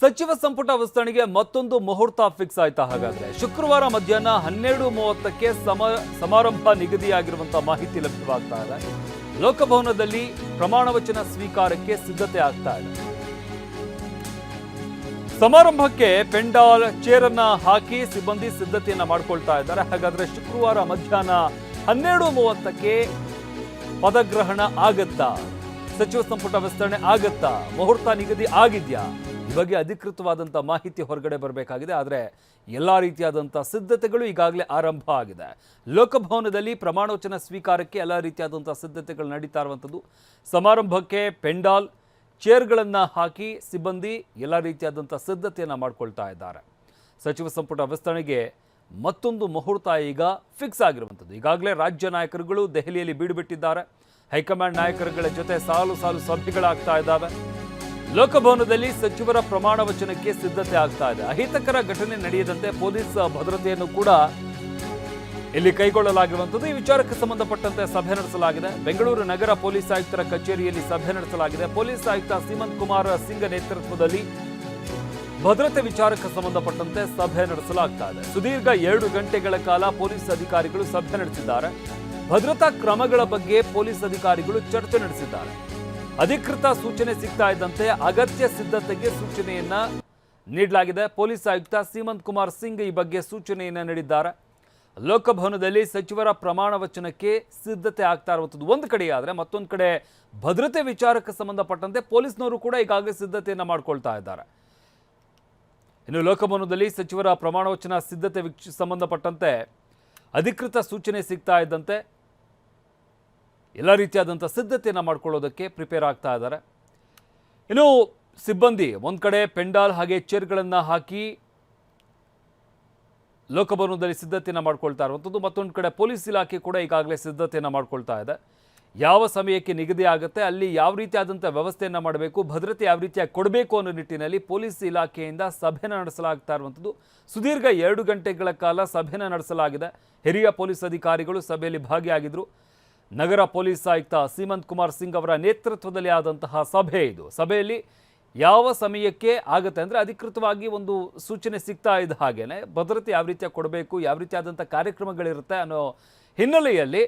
ಸಚಿವ ಸಂಪುಟ ವಿಸ್ತರಣೆಗೆ ಮತ್ತೊಂದು ಮುಹೂರ್ತ ಫಿಕ್ಸ್ ಆಯ್ತಾ? ಹಾಗಾದ್ರೆ ಶುಕ್ರವಾರ ಮಧ್ಯಾಹ್ನ 12:30ಕ್ಕೆ ಸಮಾರಂಭ ನಿಗದಿಯಾಗಿರುವಂತಹ ಮಾಹಿತಿ ಲಭ್ಯವಾಗ್ತಾ ಇದೆ. ಲೋಕಭವನದಲ್ಲಿ ಪ್ರಮಾಣ ವಚನ ಸ್ವೀಕಾರಕ್ಕೆ ಸಿದ್ಧತೆ ಆಗ್ತಾ ಇದೆ. ಸಮಾರಂಭಕ್ಕೆ ಪೆಂಡಾಲ್ ಚೇರ್ ಅನ್ನ ಹಾಕಿ ಸಿಬ್ಬಂದಿ ಸಿದ್ಧತೆಯನ್ನ ಮಾಡ್ಕೊಳ್ತಾ ಇದ್ದಾರೆ. ಹಾಗಾದ್ರೆ ಶುಕ್ರವಾರ ಮಧ್ಯಾಹ್ನ 12:30ಕ್ಕೆ ಪದಗ್ರಹಣ ಆಗತ್ತಾ? ಸಚಿವ ಸಂಪುಟ ವಿಸ್ತರಣೆ ಆಗತ್ತಾ? ಮುಹೂರ್ತ ನಿಗದಿ ಆಗಿದ್ಯಾ? ಈ ಬಗ್ಗೆ ಅಧಿಕೃತವಾದಂಥ ಮಾಹಿತಿ ಹೊರಗಡೆ ಬರಬೇಕಾಗಿದೆ. ಆದರೆ ಎಲ್ಲ ರೀತಿಯಾದಂಥ ಸಿದ್ಧತೆಗಳು ಈಗಾಗಲೇ ಆರಂಭ ಆಗಿದೆ. ಲೋಕಭವನದಲ್ಲಿ ಪ್ರಮಾಣವಚನ ಸ್ವೀಕಾರಕ್ಕೆ ಎಲ್ಲ ರೀತಿಯಾದಂಥ ಸಿದ್ಧತೆಗಳು ನಡೀತಾ ಇರುವಂಥದ್ದು. ಸಮಾರಂಭಕ್ಕೆ ಪೆಂಡಾಲ್ ಚೇರ್ಗಳನ್ನು ಹಾಕಿ ಸಿಬ್ಬಂದಿ ಎಲ್ಲ ರೀತಿಯಾದಂಥ ಸಿದ್ಧತೆಯನ್ನು ಮಾಡ್ಕೊಳ್ತಾ ಇದ್ದಾರೆ. ಸಚಿವ ಸಂಪುಟ ವಿಸ್ತರಣೆಗೆ ಮತ್ತೊಂದು ಮುಹೂರ್ತ ಈಗ ಫಿಕ್ಸ್ ಆಗಿರುವಂಥದ್ದು. ಈಗಾಗಲೇ ರಾಜ್ಯ ನಾಯಕರುಗಳು ದೆಹಲಿಯಲ್ಲಿ ಬೀಡುಬಿಟ್ಟಿದ್ದಾರೆ. ಹೈಕಮಾಂಡ್ ನಾಯಕರುಗಳ ಜೊತೆ ಸಾಲು ಸಭೆಗಳಾಗ್ತಾ ಇದ್ದಾವೆ. ಲೋಕಭವನದಲ್ಲಿ ಸಚಿವರ ಪ್ರಮಾಣ ವಚನಕ್ಕೆ ಸಿದ್ಧತೆ ಆಗ್ತಾ ಇದೆ. ಅಹಿತಕರ ಘಟನೆ ನಡೆಯದಂತೆ ಪೊಲೀಸ್ ಭದ್ರತೆಯನ್ನು ಕೂಡ ಇಲ್ಲಿ ಕೈಗೊಳ್ಳಲಾಗಿರುವಂಥದ್ದು. ಈ ವಿಚಾರಕ್ಕೆ ಸಂಬಂಧಪಟ್ಟಂತೆ ಸಭೆ ನಡೆಸಲಾಗಿದೆ. ಬೆಂಗಳೂರು ನಗರ ಪೊಲೀಸ್ ಆಯುಕ್ತರ ಕಚೇರಿಯಲ್ಲಿ ಸಭೆ ನಡೆಸಲಾಗಿದೆ. ಪೊಲೀಸ್ ಆಯುಕ್ತ ಸೀಮಂತ್ ಕುಮಾರ್ ಸಿಂಗ್ ನೇತೃತ್ವದಲ್ಲಿ ಭದ್ರತೆ ವಿಚಾರಕ್ಕೆ ಸಂಬಂಧಪಟ್ಟಂತೆ ಸಭೆ ನಡೆಸಲಾಗ್ತಾ ಇದೆ. ಸುದೀರ್ಘ 2 ಗಂಟೆಗಳ ಕಾಲ ಪೊಲೀಸ್ ಅಧಿಕಾರಿಗಳು ಸಭೆ ನಡೆಸಿದ್ದಾರೆ. ಭದ್ರತಾ ಕ್ರಮಗಳ ಬಗ್ಗೆ ಪೊಲೀಸ್ ಅಧಿಕಾರಿಗಳು ಚರ್ಚೆ ನಡೆಸಿದ್ದಾರೆ. ಅಧಿಕೃತ ಸೂಚನೆ ಸಿಗ್ತಾ ಇದ್ದಂತೆ ಅಗತ್ಯ ಸಿದ್ಧತೆಗೆ ಸೂಚನೆಯನ್ನ ನೀಡಲಾಗಿದೆ. ಪೊಲೀಸ್ ಆಯುಕ್ತ ಸೀಮಂತ್ ಕುಮಾರ್ ಸಿಂಗ್ ಈ ಬಗ್ಗೆ ಸೂಚನೆಯನ್ನ ನೀಡಿದ್ದಾರೆ. ಲೋಕಭವನದಲ್ಲಿ ಸಚಿವರ ಪ್ರಮಾಣ ವಚನಕ್ಕೆ ಸಿದ್ಧತೆ ಆಗ್ತಾ ಇರುವಂಥದ್ದು ಒಂದು ಕಡೆಯಾದರೆ, ಮತ್ತೊಂದು ಕಡೆ ಭದ್ರತೆ ವಿಚಾರಕ್ಕೆ ಸಂಬಂಧಪಟ್ಟಂತೆ ಪೊಲೀಸ್ನವರು ಕೂಡ ಈಗಾಗಲೇ ಸಿದ್ಧತೆಯನ್ನ ಮಾಡ್ಕೊಳ್ತಾ ಇದ್ದಾರೆ. ಇನ್ನು ಲೋಕಭವನದಲ್ಲಿ ಸಚಿವರ ಪ್ರಮಾಣ ವಚನ ಸಿದ್ಧತೆ ಸಂಬಂಧಪಟ್ಟಂತೆ ಅಧಿಕೃತ ಸೂಚನೆ ಸಿಗ್ತಾ ಇದ್ದಂತೆ ಎಲ್ಲ ರೀತಿಯಾದಂಥ ಸಿದ್ಧತೆಯನ್ನು ಮಾಡ್ಕೊಳ್ಳೋದಕ್ಕೆ ಪ್ರಿಪೇರ್ ಆಗ್ತಾ ಇದ್ದಾರೆ. ಇನ್ನು ಸಿಬ್ಬಂದಿ ಒಂದು ಕಡೆ ಪೆಂಡಾಲ್ ಹಾಗೆ ಚೇರ್ಗಳನ್ನು ಹಾಕಿ ಲೋಕಭವನದಲ್ಲಿ ಸಿದ್ಧತೆಯನ್ನು ಮಾಡ್ಕೊಳ್ತಾ ಇರುವಂಥದ್ದು. ಮತ್ತೊಂದು ಕಡೆ ಪೊಲೀಸ್ ಇಲಾಖೆ ಕೂಡ ಈಗಾಗಲೇ ಸಿದ್ಧತೆಯನ್ನು ಮಾಡ್ಕೊಳ್ತಾ ಇದೆ. ಯಾವ ಸಮಯಕ್ಕೆ ನಿಗದಿ ಆಗುತ್ತೆ, ಅಲ್ಲಿ ಯಾವ ರೀತಿಯಾದಂಥ ವ್ಯವಸ್ಥೆಯನ್ನು ಮಾಡಬೇಕು, ಭದ್ರತೆ ಯಾವ ರೀತಿಯಾಗಿ ಕೊಡಬೇಕು ಅನ್ನೋ ನಿಟ್ಟಿನಲ್ಲಿ ಪೊಲೀಸ್ ಇಲಾಖೆಯಿಂದ ಸಭೆನ ನಡೆಸಲಾಗ್ತಾ ಇರುವಂಥದ್ದು. ಸುದೀರ್ಘ 2 ಗಂಟೆಗಳ ಕಾಲ ಸಭೆನ ನಡೆಸಲಾಗಿದೆ. ಹಿರಿಯ ಪೊಲೀಸ್ ಅಧಿಕಾರಿಗಳು ಸಭೆಯಲ್ಲಿ ಭಾಗಿಯಾಗಿದ್ದರು. ನಗರ ಪೊಲೀಸ್ ಆಯುಕ್ತ ಸೀಮಂತ್ ಕುಮಾರ್ ಸಿಂಗ್ ಅವರ ನೇತೃತ್ವದಲ್ಲಿ ಆದಂತಹ ಸಭೆ ಇದು. ಸಭೆಯಲ್ಲಿ ಯಾವ ಸಮಯಕ್ಕೆ ಆಗುತ್ತೆ ಅಂದರೆ ಅಧಿಕೃತವಾಗಿ ಒಂದು ಸೂಚನೆ ಸಿಗ್ತಾ ಇದ್ದ ಹಾಗೇನೆ ಭದ್ರತೆ ಯಾವ ರೀತಿಯಾಗಿ ಕೊಡಬೇಕು, ಯಾವ ರೀತಿಯಾದಂಥ ಕಾರ್ಯಕ್ರಮಗಳಿರುತ್ತೆ ಅನ್ನೋ ಹಿನ್ನೆಲೆಯಲ್ಲಿ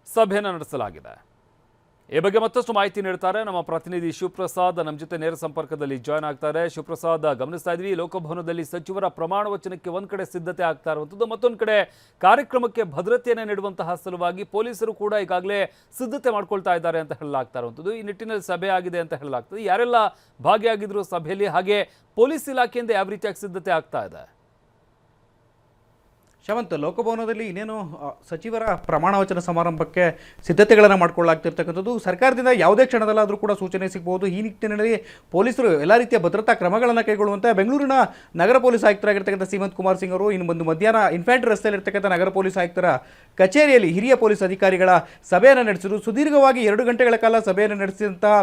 ಸಭೆಯನ್ನು ನಡೆಸಲಾಗಿದೆ. ಈ ಬಗ್ಗೆ ಮತ್ತಷ್ಟು ಮಾಹಿತಿ ನೀಡ್ತಾರೆ ನಮ್ಮ ಪ್ರತಿನಿಧಿ ಶಿವಪ್ರಸಾದ್. ನಮ್ಮ ಜೊತೆ ನೇರ ಸಂಪರ್ಕದಲ್ಲಿ ಜಾಯ್ನ್ ಆಗ್ತಾರೆ. ಶಿವಪ್ರಸಾದ್, ಗಮನಿಸ್ತಾ ಇದ್ವಿ ಲೋಕಭವನದಲ್ಲಿ ಸಚಿವರ ಪ್ರಮಾಣ ವಚನಕ್ಕೆ ಒಂದು ಕಡೆ ಸಿದ್ಧತೆ ಆಗ್ತಾ ಇರುವಂಥದ್ದು, ಮತ್ತೊಂದು ಕಡೆ ಕಾರ್ಯಕ್ರಮಕ್ಕೆ ಭದ್ರತೆಯನ್ನು ನೀಡುವಂತಹ ಸಲುವಾಗಿ ಪೊಲೀಸರು ಕೂಡ ಈಗಾಗಲೇ ಸಿದ್ಧತೆ ಮಾಡ್ಕೊಳ್ತಾ ಇದ್ದಾರೆ ಅಂತ ಹೇಳಲಾಗ್ತಾ ಇರುವಂಥದ್ದು. ಈ ನಿಟ್ಟಿನಲ್ಲಿ ಸಭೆ ಆಗಿದೆ ಅಂತ ಹೇಳಲಾಗ್ತದೆ. ಯಾರೆಲ್ಲ ಭಾಗಿಯಾಗಿದ್ರು ಸಭೆಯಲ್ಲಿ, ಹಾಗೆ ಪೊಲೀಸ್ ಇಲಾಖೆಯಿಂದ ಯಾವ ರೀತಿಯಾಗಿ ಸಿದ್ಧತೆ ಆಗ್ತಾ ಇದೆ? ಶವಂತ್, ಲೋಕಭವನದಲ್ಲಿ ಇನ್ನೇನು ಸಚಿವರ ಪ್ರಮಾಣ ವಚನ ಸಮಾರಂಭಕ್ಕೆ ಸಿದ್ಧತೆಗಳನ್ನು ಮಾಡ್ಕೊಳ್ಳಾಗ್ತಿರ್ತಕ್ಕಂಥದ್ದು. ಸರ್ಕಾರದಿಂದ ಯಾವುದೇ ಕ್ಷಣದಲ್ಲಾದರೂ ಕೂಡ ಸೂಚನೆ ಸಿಗಬಹುದು. ಈ ನಿಟ್ಟಿನಲ್ಲಿ ಪೊಲೀಸರು ಎಲ್ಲ ರೀತಿಯ ಭದ್ರತಾ ಕ್ರಮಗಳನ್ನು ಕೈಗೊಳ್ಳುವಂತೆ ಬೆಂಗಳೂರಿನ ನಗರ ಪೊಲೀಸ್ ಆಯುಕ್ತರಾಗಿರ್ತಕ್ಕಂಥ ಸೀಮಂತ್ ಕುಮಾರ್ ಸಿಂಗ್ ಅವರು ಇನ್ನು ಒಂದು ಮಧ್ಯಾಹ್ನ ಇನ್ಫ್ಯಾಂಟ್ರಿ ರಸ್ತೆಯಲ್ಲಿರ್ತಕ್ಕಂಥ ನಗರ ಪೊಲೀಸ್ ಆಯುಕ್ತರ ಕಚೇರಿಯಲ್ಲಿ ಹಿರಿಯ ಪೊಲೀಸ್ ಅಧಿಕಾರಿಗಳ ಸಭೆಯನ್ನು ನಡೆಸಿದರು. ಸುದೀರ್ಘವಾಗಿ 2 ಗಂಟೆಗಳ ಕಾಲ ಸಭೆಯನ್ನು ನಡೆಸಿದಂತಹ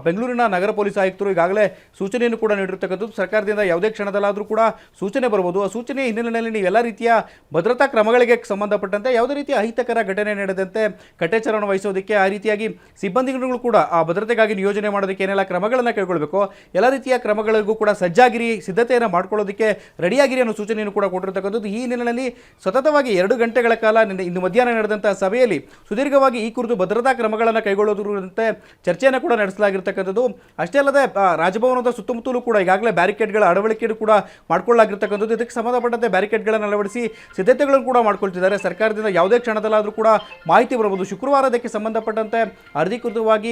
ಬೆಂಗಳೂರಿನ ನಗರ ಪೊಲೀಸ್ ಆಯುಕ್ತರು ಈಗಾಗಲೇ ಸೂಚನೆಯನ್ನು ಕೂಡ ನೀಡಿರ್ತಕ್ಕಂಥದ್ದು. ಸರ್ಕಾರದಿಂದ ಯಾವುದೇ ಕ್ಷಣದಲ್ಲಾದರೂ ಕೂಡ ಸೂಚನೆ ಬರ್ಬೋದು. ಆ ಸೂಚನೆ ಹಿನ್ನೆಲೆಯಲ್ಲಿ ನೀವು ಎಲ್ಲ ರೀತಿಯ ಭದ್ರತಾ ಕ್ರಮಗಳಿಗೆ ಸಂಬಂಧಪಟ್ಟಂತೆ ಯಾವುದೇ ರೀತಿಯ ಅಹಿತಕರ ಘಟನೆ ನಡೆದಂತೆ ಕಟ್ಟೆಚ್ಚರವನ್ನು ವಹಿಸೋದಕ್ಕೆ, ಆ ರೀತಿಯಾಗಿ ಸಿಬ್ಬಂದಿಗಳು ಕೂಡ ಆ ಭದ್ರತೆಗಾಗಿ ನಿಯೋಜನೆ ಮಾಡೋದಕ್ಕೆ ಏನೆಲ್ಲ ಕ್ರಮಗಳನ್ನು ಕೈಗೊಳ್ಳಬೇಕು, ಎಲ್ಲ ರೀತಿಯ ಕ್ರಮಗಳಿಗೂ ಕೂಡ ಸಜ್ಜಾಗಿರಿ, ಸಿದ್ಧತೆಯನ್ನು ಮಾಡ್ಕೊಳ್ಳೋದಕ್ಕೆ ರೆಡಿಯಾಗಿರಿ ಅನ್ನೋ ಸೂಚನೆಯನ್ನು ಕೂಡ ಕೊಟ್ಟಿರ್ತಕ್ಕಂಥದ್ದು. ಈ ಹಿನ್ನೆಲೆಯಲ್ಲಿ ಸತತವಾಗಿ 2 ಗಂಟೆಗಳ ಕಾಲ ಇಂದು ಮಧ್ಯಾಹ್ನ ನಡೆದಂತಹ ಸಭೆಯಲ್ಲಿ ಸುದೀರ್ಘವಾಗಿ ಈ ಕುರಿತು ಭದ್ರತಾ ಕ್ರಮಗಳನ್ನು ಕೈಗೊಳ್ಳೋದರಂತೆ ಚರ್ಚೆಯನ್ನು ಕೂಡ ನಡೆಸಲಾಗಿರ್ತಕ್ಕಂಥದ್ದು. ಅಷ್ಟೇ ಅಲ್ಲದೆ ರಾಜಭವನದ ಸುತ್ತಮುತ್ತಲೂ ಕೂಡ ಈಗಾಗಲೇ ಬ್ಯಾರಿಕೇಡ್ಗಳ ಅಳವಡಿಕೆ ಕೂಡ ಮಾಡ್ಕೊಳ್ಳಲಾಗಿರ್ತಕ್ಕಂಥದ್ದು. ಇದಕ್ಕೆ ಸಂಬಂಧಪಟ್ಟಂತೆ ಬ್ಯಾರಿಕೇಡ್ಗಳನ್ನು ಅಳವಡಿಸಿ ಸಿದ್ಧತೆಗಳನ್ನು ಕೂಡ ಮಾಡ್ಕೊಳ್ತಿದ್ದಾರೆ. ಸರ್ಕಾರದಿಂದ ಯಾವುದೇ ಕ್ಷಣದಲ್ಲಾದರೂ ಕೂಡ ಮಾಹಿತಿ ಬರಬಹುದು. ಶುಕ್ರವಾರದಕ್ಕೆ ಸಂಬಂಧಪಟ್ಟಂತೆ ಅಧಿಕೃತವಾಗಿ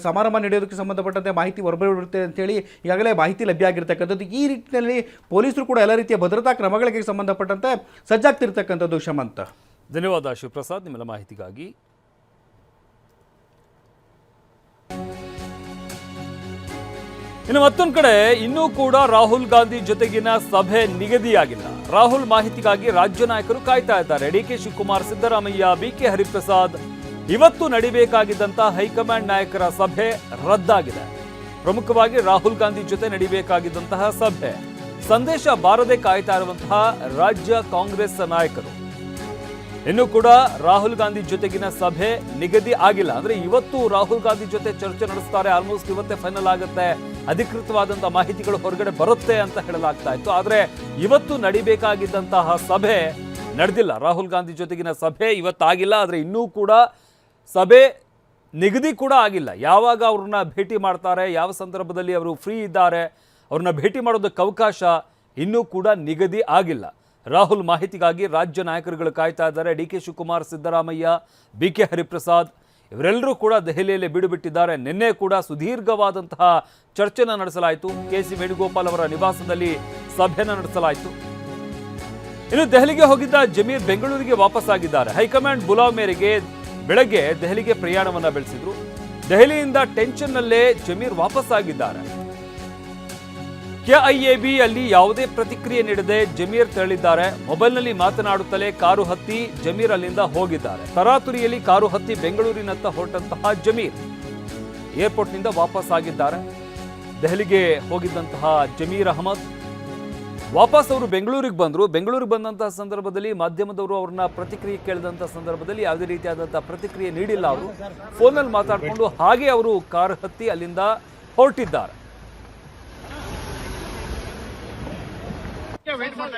ಸಮಾರಂಭ ನಡೆಯೋದಕ್ಕೆ ಸಂಬಂಧಪಟ್ಟಂತೆ ಮಾಹಿತಿ ಹೊರಬರುತ್ತೆ ಅಂತೇಳಿ ಈಗಾಗಲೇ ಮಾಹಿತಿ ಲಭ್ಯ ಆಗಿರ್ತಕ್ಕಂಥದ್ದು. ಈ ನಿಟ್ಟಿನಲ್ಲಿ ಪೊಲೀಸರು ಕೂಡ ಎಲ್ಲ ರೀತಿಯ ಭದ್ರತಾ ಕ್ರಮಗಳಿಗೆ ಸಂಬಂಧಪಟ್ಟಂತೆ ಸಜ್ಜಾಗ್ತಿರ್ತಕ್ಕಂಥದ್ದು. ಶಮಂತ್, ಧನ್ಯವಾದ ಶಿವಪ್ರಸಾದ್ ನಿಮ್ಮೆಲ್ಲ ಮಾಹಿತಿಗಾಗಿ. ಇನ್ನು ಮತ್ತೊಂದು ಕಡೆ ಇನ್ನೂ ಕೂಡ ರಾಹುಲ್ ಗಾಂಧಿ ಜೊತೆಗಿನ ಸಭೆ ನಿಗದಿಯಾಗಿಲ್ಲ. ರಾಹುಲ್ ಮಾಹಿತಿಗಾಗಿ ರಾಜ್ಯ ನಾಯಕರು ಕಾಯ್ತಾ ಇದ್ದಾರೆ. D K Shivakumar, Siddaramaiah, B K Hariprasad ಇವತ್ತು ನಡಿಬೇಕಾಗಿದ್ದಂತ ಹೈಕಮಾಂಡ್ ನಾಯಕರ ಸಭೆ ರದ್ದಾಗಿದೆ. ಪ್ರಮುಖವಾಗಿ ರಾಹುಲ್ ಗಾಂಧಿ ಜೊತೆ ನಡಿಬೇಕಾಗಿದ್ದಂತಹ ಸಭೆ ಸಂದೇಶ ಬಾರದೆ ಕಾಯ್ತಾ ಇರುವಂತಹ ರಾಜ್ಯ ಕಾಂಗ್ರೆಸ್ ನಾಯಕರು ಇನ್ನೂ ಕೂಡ ರಾಹುಲ್ ಗಾಂಧಿ ಜೊತೆಗಿನ ಸಭೆ ನಿಗದಿ ಆಗಿಲ್ಲ. ಅಂದ್ರೆ ಇವತ್ತು ರಾಹುಲ್ ಗಾಂಧಿ ಜೊತೆ ಚರ್ಚೆ ನಡೆಸ್ತಾರೆ, ಆಲ್ಮೋಸ್ಟ್ ಇವತ್ತೇ ಫೈನಲ್ ಆಗುತ್ತೆ ಅಧಿಕೃತವಾದಂಥ ಮಾಹಿತಿಗಳು ಹೊರಗಡೆ ಬರುತ್ತೆ ಅಂತ ಹೇಳಲಾಗ್ತಾ ಇತ್ತು. ಆದರೆ ಇವತ್ತು ನಡಿಬೇಕಾಗಿದ್ದಂತಹ ಸಭೆ ನಡೆದಿಲ್ಲ. ರಾಹುಲ್ ಗಾಂಧಿ ಜೊತೆಗಿನ ಸಭೆ ಇವತ್ತಾಗಿಲ್ಲ. ಆದರೆ ಇನ್ನೂ ಕೂಡ ಸಭೆ ನಿಗದಿ ಕೂಡ ಆಗಿಲ್ಲ. ಯಾವಾಗ ಅವ್ರನ್ನ ಭೇಟಿ ಮಾಡ್ತಾರೆ, ಯಾವ ಸಂದರ್ಭದಲ್ಲಿ ಅವರು ಫ್ರೀ ಇದ್ದಾರೆ, ಅವ್ರನ್ನ ಭೇಟಿ ಮಾಡೋದಕ್ಕೆ ಅವಕಾಶ ಇನ್ನೂ ಕೂಡ ನಿಗದಿ ಆಗಿಲ್ಲ. ರಾಹುಲ್ ಮಾಹಿತಿಗಾಗಿ ರಾಜ್ಯ ನಾಯಕರುಗಳು ಕಾಯ್ತಾ ಇದ್ದಾರೆ. D K Shivakumar, Siddaramaiah, B K Hariprasad ಇವರೆಲ್ಲರೂ ಕೂಡ ದೆಹಲಿಯಲ್ಲಿ ಬೀಡುಬಿಟ್ಟಿದ್ದಾರೆ. ನಿನ್ನೆ ಕೂಡ ಸುದೀರ್ಘವಾದಂತಹ ಚರ್ಚೆನ ನಡೆಸಲಾಯಿತು. ಕೆ ಸಿ ವೇಣುಗೋಪಾಲ್ ಅವರ ನಿವಾಸದಲ್ಲಿ ಸಭೆಯನ್ನು ನಡೆಸಲಾಯಿತು. ಇನ್ನು ದೆಹಲಿಗೆ ಹೋಗಿದ್ದ ಜಮೀರ್ ಬೆಂಗಳೂರಿಗೆ ವಾಪಸ್ ಆಗಿದ್ದಾರೆ. ಹೈಕಮಾಂಡ್ ಬುಲಾವ್ ಮೇರೆಗೆ ಬೆಳಗ್ಗೆ ದೆಹಲಿಗೆ ಪ್ರಯಾಣವನ್ನ ಬೆಳೆಸಿದ್ರು. ದೆಹಲಿಯಿಂದ ಟೆನ್ಷನ್ನಲ್ಲೇ ಜಮೀರ್ ವಾಪಸ್ ಆಗಿದ್ದಾರೆ. ಕೆಐಎಬಿ ಅಲ್ಲಿ ಯಾವುದೇ ಪ್ರತಿಕ್ರಿಯೆ ನೀಡದೆ ಜಮೀರ್ ತೆರಳಿದ್ದಾರೆ. ಮೊಬೈಲ್ನಲ್ಲಿ ಮಾತನಾಡುತ್ತಲೇ ಕಾರು ಹತ್ತಿ ಜಮೀರ್ ಅಲ್ಲಿಂದ ಹೋಗಿದ್ದಾರೆ. ತರಾತುರಿಯಲ್ಲಿ ಕಾರು ಹತ್ತಿ ಬೆಂಗಳೂರಿನತ್ತ ಹೊರಟಂತಹ ಜಮೀರ್ ಏರ್ಪೋರ್ಟ್ನಿಂದ ವಾಪಸ್ ಆಗಿದ್ದಾರೆ. ದೆಹಲಿಗೆ ಹೋಗಿದ್ದಂತಹ ಜಮೀರ್ ಅಹಮದ್ ವಾಪಸ್ ಅವರು ಬೆಂಗಳೂರಿಗೆ ಬಂದರು. ಬೆಂಗಳೂರಿಗೆ ಬಂದಂತಹ ಸಂದರ್ಭದಲ್ಲಿ ಮಾಧ್ಯಮದವರು ಅವ್ರನ್ನ ಪ್ರತಿಕ್ರಿಯೆ ಕೇಳಿದಂಥ ಸಂದರ್ಭದಲ್ಲಿ ಯಾವುದೇ ರೀತಿಯಾದಂತಹ ಪ್ರತಿಕ್ರಿಯೆ ನೀಡಿಲ್ಲ. ಅವರು ಫೋನಲ್ಲಿ ಮಾತಾಡಿಕೊಂಡು ಹಾಗೆ ಅವರು ಕಾರು ಹತ್ತಿ ಅಲ್ಲಿಂದ ಹೊರಟಿದ್ದಾರೆ. ವೇಟ್ ಮಾಡ್ತಾ